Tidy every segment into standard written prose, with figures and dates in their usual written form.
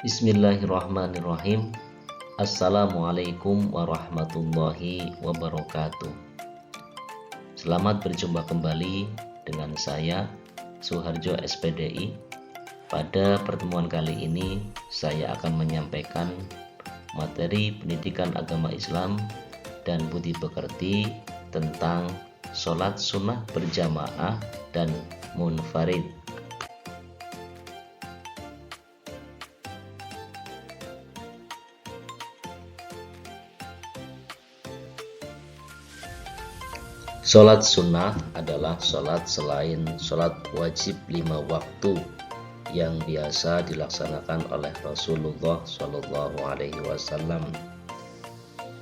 Bismillahirrahmanirrahim. Assalamualaikum warahmatullahi wabarakatuh. Selamat berjumpa kembali dengan saya Suharjo SPDI. Pada pertemuan kali ini saya akan menyampaikan materi pendidikan agama Islam dan budi pekerti tentang sholat sunnah berjamaah dan munfarid. Sholat sunnah adalah sholat selain sholat wajib 5 waktu yang biasa dilaksanakan oleh Rasulullah SAW.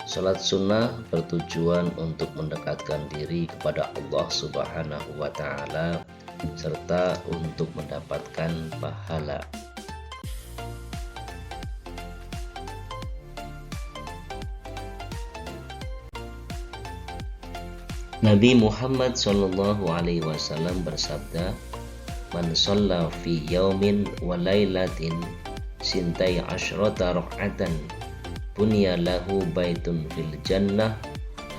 Sholat sunnah bertujuan untuk mendekatkan diri kepada Allah Subhanahu wa Ta'ala serta untuk mendapatkan pahala. Nabi Muhammad SAW bersabda, "Man shalla fi yaumin wa lailatin sintai asyrata rak'atan bunya lahu baitun fil jannah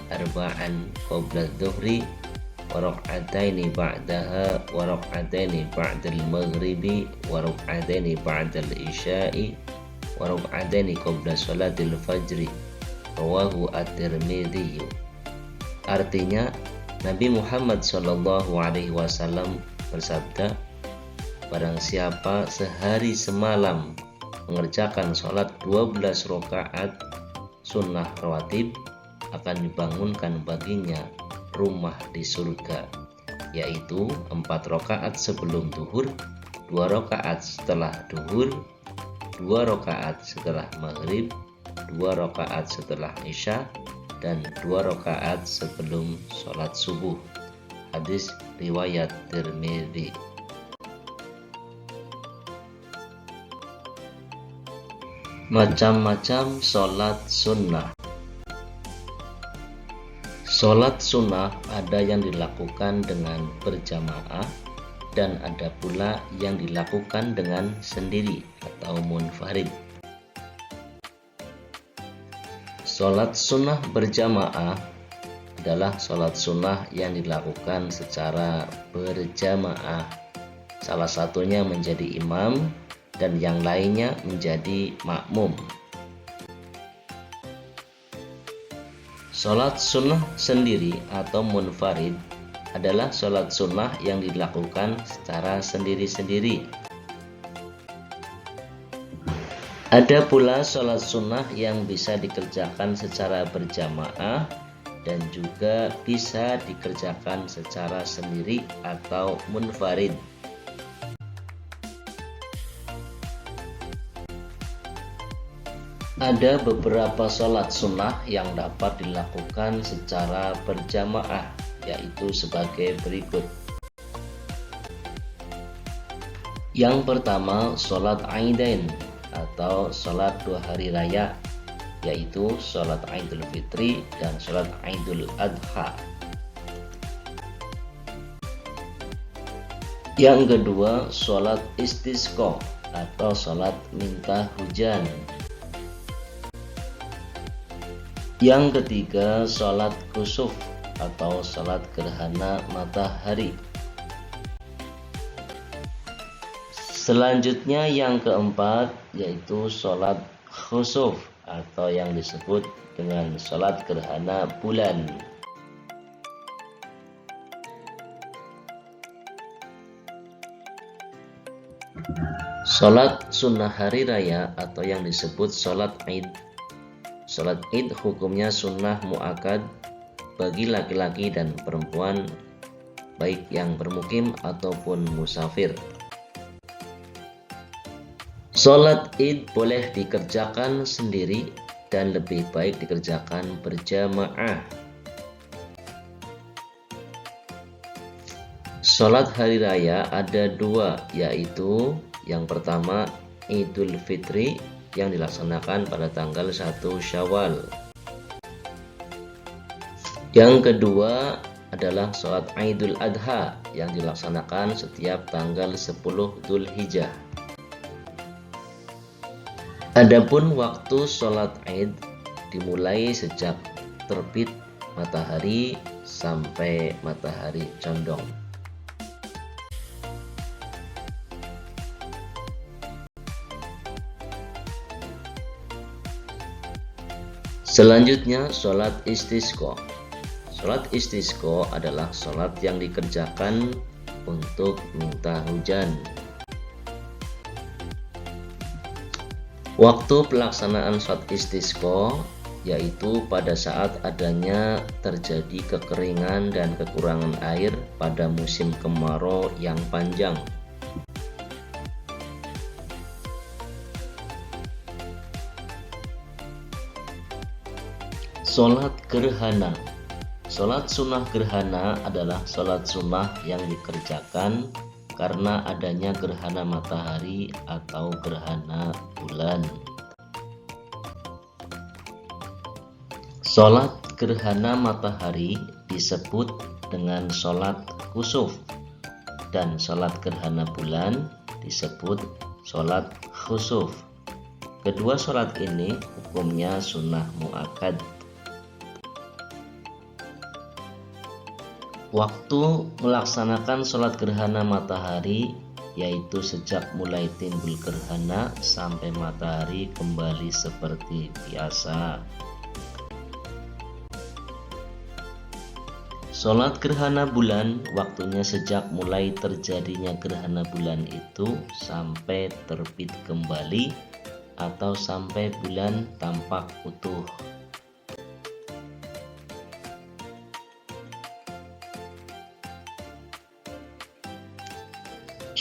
arba'an qabla dhuhri wa rak'ataini ba'daha wa rak'ataini ba'dal maghribi wa rak'ataini ba'dal isya'i wa rak'ataini qabla salatil fajri." Rawahu at-Tirmidzi. Artinya, Nabi Muhammad SAW bersabda, barang siapa sehari semalam mengerjakan sholat 12 rakaat sunnah rawatib, akan dibangunkan baginya rumah di surga, yaitu 4 rakaat sebelum duhur, 2 rakaat setelah duhur, 2 rakaat setelah maghrib, 2 rakaat setelah isya, dan 2 rakaat sebelum sholat subuh. Hadis riwayat Tirmidzi. Macam-macam sholat sunnah. Sholat sunnah ada yang dilakukan dengan berjamaah dan ada pula yang dilakukan dengan sendiri atau munfarid. Sholat sunnah berjamaah adalah sholat sunnah yang dilakukan secara berjamaah. Salah satunya menjadi imam dan yang lainnya menjadi makmum. Sholat sunnah sendiri atau munfarid adalah sholat sunnah yang dilakukan secara sendiri-sendiri. Ada pula sholat sunnah yang bisa dikerjakan secara berjamaah dan juga bisa dikerjakan secara sendiri atau munfarid. Ada beberapa sholat sunnah yang dapat dilakukan secara berjamaah, yaitu sebagai berikut. Yang pertama, sholat Aidain atau sholat 2 hari raya, yaitu sholat Idul Fitri dan sholat Idul Adha. Yang kedua, sholat istisqa atau sholat minta hujan. Yang ketiga, sholat kusuf atau sholat gerhana matahari. Selanjutnya yang keempat yaitu sholat khusuf atau yang disebut dengan sholat gerhana bulan. Sholat sunnah hari raya atau yang disebut sholat id. Sholat id hukumnya sunnah mu'akkad bagi laki-laki dan perempuan, baik yang bermukim ataupun musafir. Sholat id boleh dikerjakan sendiri dan lebih baik dikerjakan berjamaah. Sholat hari raya ada 2, yaitu yang pertama Idul Fitri yang dilaksanakan pada tanggal 1 Syawal. Yang kedua adalah sholat Idul Adha yang dilaksanakan setiap tanggal 10 Dzulhijjah. Adapun waktu sholat Id dimulai sejak terbit matahari sampai matahari condong. Selanjutnya sholat istisqa. Sholat istisqa adalah sholat yang dikerjakan untuk minta hujan. Waktu pelaksanaan sholat istisqa yaitu pada saat adanya terjadi kekeringan dan kekurangan air pada musim kemarau yang panjang. Sholat gerhana. Sholat sunnah gerhana adalah sholat sunnah yang dikerjakan karena adanya gerhana matahari atau gerhana bulan. Sholat gerhana matahari disebut dengan sholat kusuf dan sholat gerhana bulan disebut sholat khusuf. Kedua sholat ini hukumnya sunnah muakkad. Waktu melaksanakan sholat gerhana matahari yaitu sejak mulai timbul gerhana sampai matahari kembali seperti biasa. Sholat gerhana bulan waktunya sejak mulai terjadinya gerhana bulan itu sampai terbit kembali atau sampai bulan tampak utuh.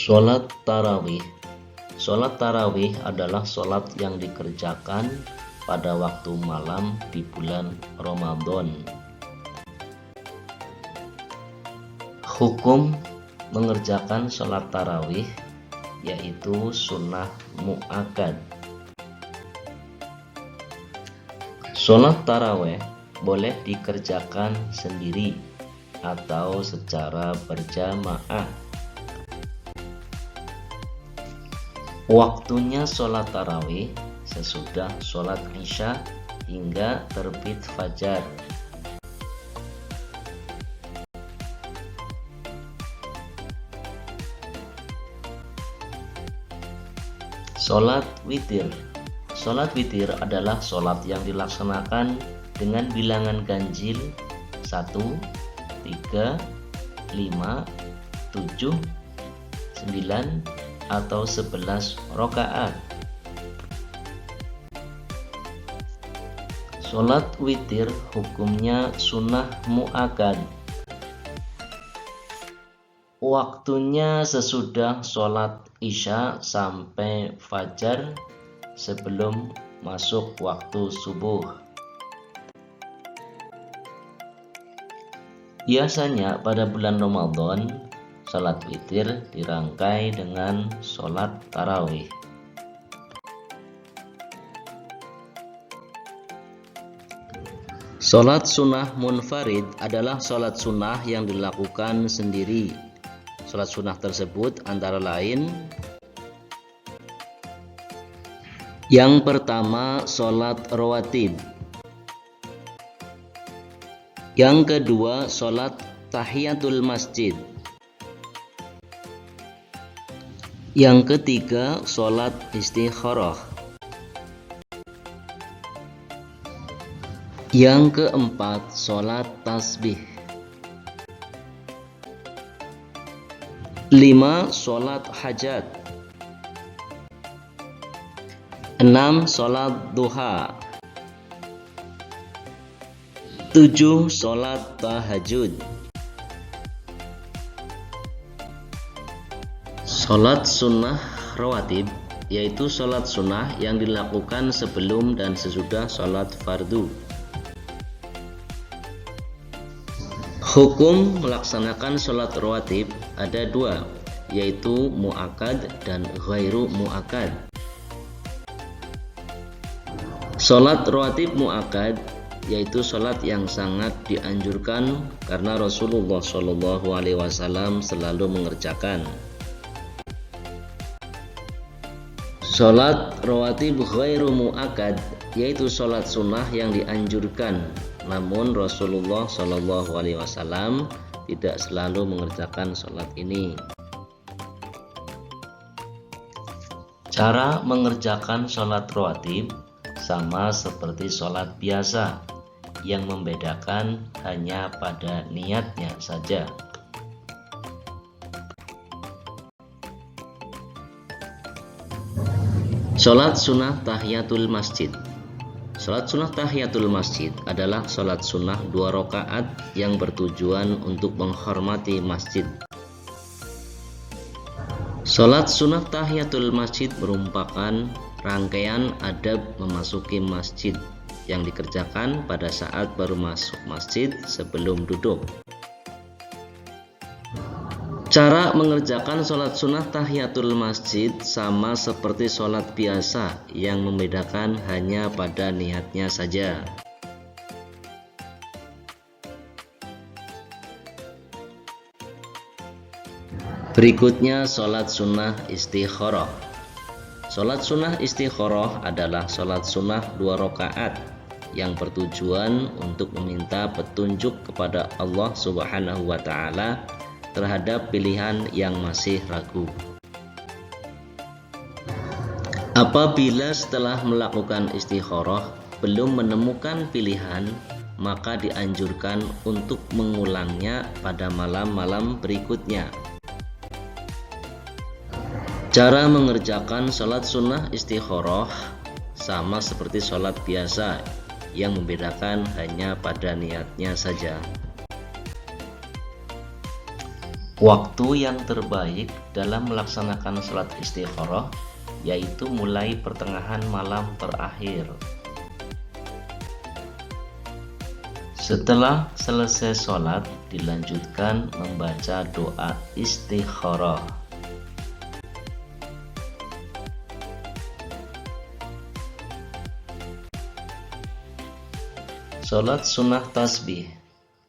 Sholat tarawih. Sholat tarawih adalah sholat yang dikerjakan pada waktu malam di bulan Ramadan. Hukum mengerjakan sholat tarawih yaitu sunnah muakkad. Sholat tarawih boleh dikerjakan sendiri atau secara berjamaah. Waktunya sholat tarawih sesudah sholat isya hingga terbit fajar. Sholat witir. Sholat witir adalah sholat yang dilaksanakan dengan bilangan ganjil 1, 3, 5, 7, 9, atau 11 rakaat. Sholat witir hukumnya sunnah muakkad. Waktunya sesudah sholat isya sampai fajar sebelum masuk waktu subuh. Biasanya pada bulan Ramadan sholat witir dirangkai dengan sholat tarawih. Sholat sunnah munfarid adalah sholat sunnah yang dilakukan sendiri. Sholat sunnah tersebut antara lain: yang pertama, sholat rawatib. Yang kedua, sholat tahiyatul masjid. Yang ketiga, sholat istikharah. Yang keempat, sholat tasbih. 5. Sholat hajat. 6. Sholat duha. 7. Sholat tahajud. Sholat sunnah rawatib yaitu sholat sunnah yang dilakukan sebelum dan sesudah sholat fardu. Hukum melaksanakan sholat rawatib ada dua, yaitu muakkad dan ghairu muakkad. Sholat rawatib muakkad yaitu sholat yang sangat dianjurkan karena Rasulullah SAW selalu mengerjakan. Sholat rawatib ghairu mu'akkad, yaitu sholat sunnah yang dianjurkan, namun Rasulullah Shallallahu Alaihi Wasallam tidak selalu mengerjakan sholat ini. Cara mengerjakan sholat rawatib sama seperti sholat biasa, yang membedakan hanya pada niatnya saja. Sholat sunnah tahiyatul masjid. Sholat sunnah tahiyatul masjid adalah sholat sunnah 2 rakaat yang bertujuan untuk menghormati masjid. Sholat sunnah tahiyatul masjid merupakan rangkaian adab memasuki masjid yang dikerjakan pada saat baru masuk masjid sebelum duduk. Cara mengerjakan sholat sunnah tahiyatul masjid sama seperti sholat biasa, yang membedakan hanya pada niatnya saja. Berikutnya sholat sunnah istikharah. Sholat sunnah istikharah adalah sholat sunnah 2 rakaat yang bertujuan untuk meminta petunjuk kepada Allah Subhanahu wa Ta'ala terhadap pilihan yang masih ragu. Apabila setelah melakukan istikharah belum menemukan pilihan, maka dianjurkan untuk mengulangnya pada malam-malam berikutnya. Cara mengerjakan sholat sunnah istikharah sama seperti sholat biasa, yang membedakan hanya pada niatnya saja. Waktu yang terbaik dalam melaksanakan sholat istikharah yaitu mulai pertengahan malam terakhir. Setelah selesai sholat, dilanjutkan membaca doa istikharah. Sholat sunnah tasbih.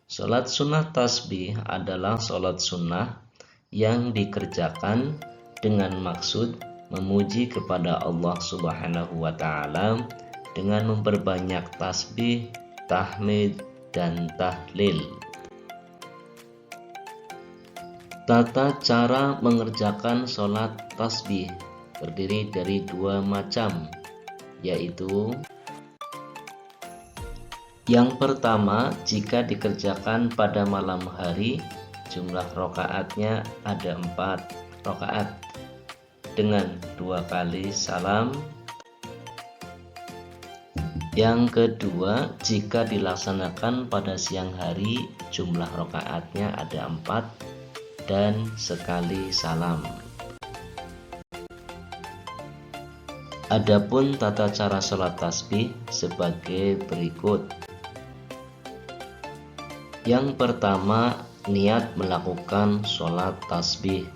Sholat sunnah tasbih adalah sholat sunnah yang dikerjakan dengan maksud memuji kepada Allah Subhanahu wa Ta'ala dengan memperbanyak tasbih, tahmid, dan tahlil. Tata cara mengerjakan sholat tasbih terdiri dari 2 macam, yaitu yang pertama, jika dikerjakan pada malam hari, jumlah rakaatnya ada 4 rakaat dengan 2 kali salam. Yang kedua, jika dilaksanakan pada siang hari, jumlah rakaatnya ada 4 dan sekali salam. Adapun tata cara sholat tasbih sebagai berikut. Yang pertama, niat melakukan sholat tasbih.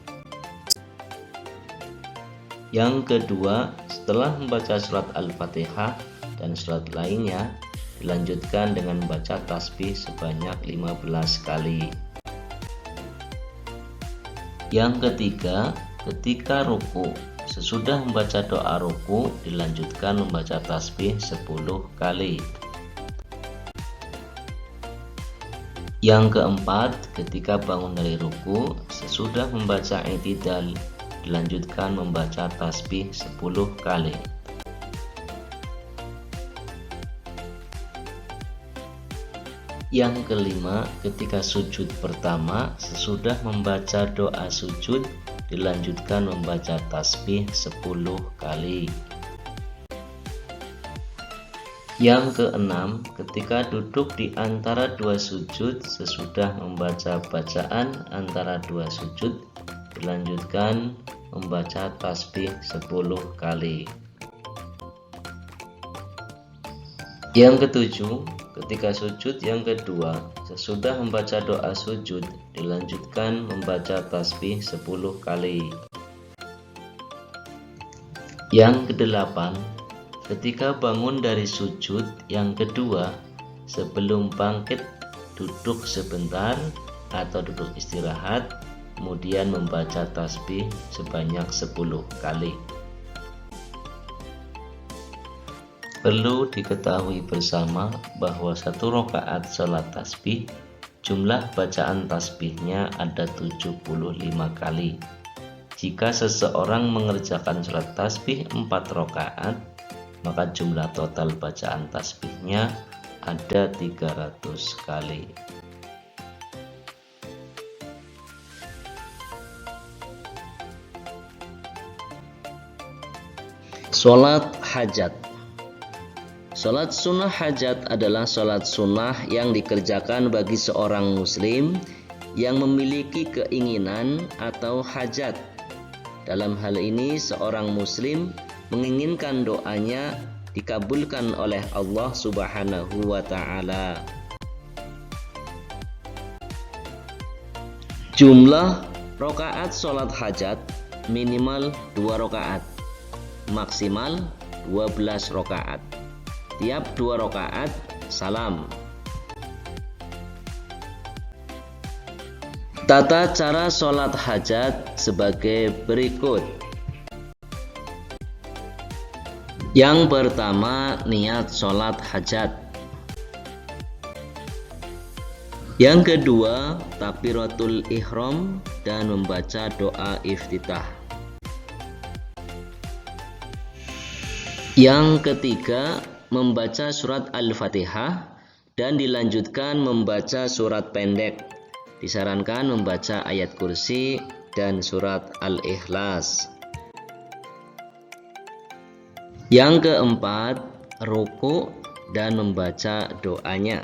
Yang kedua, setelah membaca surat Al-Fatihah dan surat lainnya, dilanjutkan dengan membaca tasbih sebanyak 15 kali. Yang ketiga, ketika ruku, sesudah membaca doa ruku, dilanjutkan membaca tasbih 10 kali. Yang keempat, ketika bangun dari ruku, sesudah membaca i'tidal, dilanjutkan membaca tasbih 10 kali. Yang kelima, ketika sujud pertama, sesudah membaca doa sujud, dilanjutkan membaca tasbih 10 kali. Yang keenam, ketika duduk di antara 2 sujud, sesudah membaca bacaan antara 2 sujud, dilanjutkan membaca tasbih 10 kali. Yang ketujuh, ketika sujud yang kedua, sesudah membaca doa sujud, dilanjutkan membaca tasbih 10 kali. Yang kedelapan, ketika bangun dari sujud yang kedua, sebelum bangkit duduk sebentar atau duduk istirahat, kemudian membaca tasbih sebanyak 10 kali. Perlu diketahui bersama bahwa satu rakaat sholat tasbih, jumlah bacaan tasbihnya ada 75 kali. Jika seseorang mengerjakan sholat tasbih 4 rakaat, maka jumlah total bacaan tasbihnya ada 300 kali. Sholat hajat. Sholat sunnah hajat adalah sholat sunnah yang dikerjakan bagi seorang muslim yang memiliki keinginan atau hajat. Dalam hal ini seorang muslim menginginkan doanya dikabulkan oleh Allah Subhanahu wa ta'ala. Jumlah rakaat sholat hajat minimal 2 rakaat, maksimal 12 rakaat. Tiap 2 rakaat salam. Tata cara sholat hajat sebagai berikut. Yang pertama, niat sholat hajat. Yang kedua, takbiratul ihram dan membaca doa iftitah. Yang ketiga, membaca surat Al-Fatihah dan dilanjutkan membaca surat pendek. Disarankan membaca ayat kursi dan surat Al-Ikhlas. Yang keempat, ruku dan membaca doanya.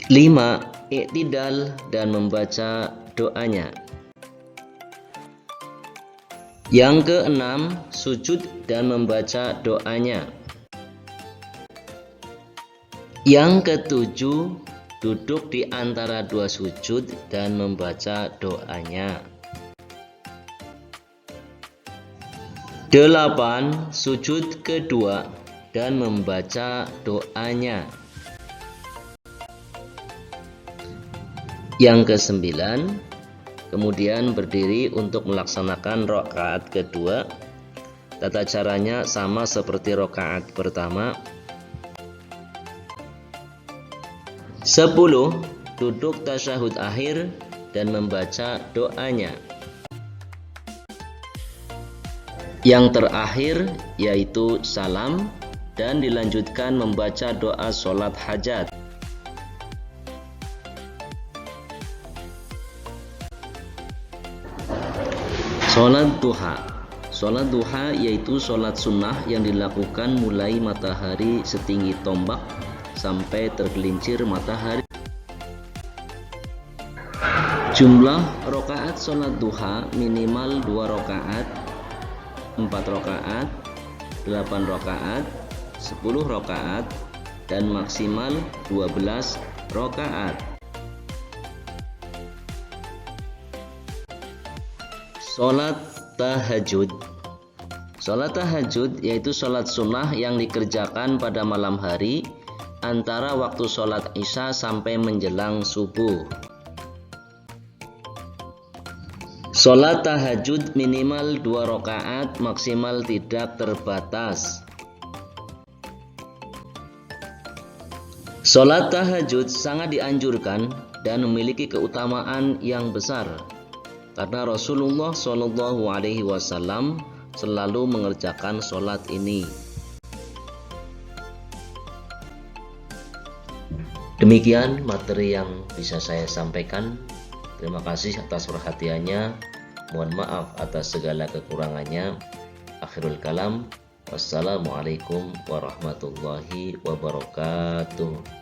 5. Iktidal dan membaca doanya. Yang keenam, sujud dan membaca doanya. Yang ketujuh, duduk di antara 2 sujud dan membaca doanya. 8. Sujud kedua dan membaca doanya. Yang kesembilan, kemudian berdiri untuk melaksanakan rakaat kedua. Tata caranya sama seperti rakaat pertama. 10. Duduk tasyahud akhir dan membaca doanya. Yang terakhir yaitu salam dan dilanjutkan membaca doa sholat hajat. Sholat duha. Sholat duha yaitu sholat sunnah yang dilakukan mulai matahari setinggi tombak sampai tergelincir matahari. Jumlah rakaat sholat duha minimal 2 rakaat, 4 rakaat, 8 rakaat, 10 rakaat, dan maksimal 12 rakaat. Sholat tahajud. Sholat tahajud yaitu sholat sunnah yang dikerjakan pada malam hari antara waktu sholat isya sampai menjelang subuh. Sholat tahajud minimal 2 rakaat, maksimal tidak terbatas. Sholat tahajud sangat dianjurkan dan memiliki keutamaan yang besar karena Rasulullah SAW selalu mengerjakan sholat ini. Demikian materi yang bisa saya sampaikan. Terima kasih atas perhatiannya. Mohon maaf atas segala kekurangannya. Akhirul kalam. Wassalamualaikum warahmatullahi wabarakatuh.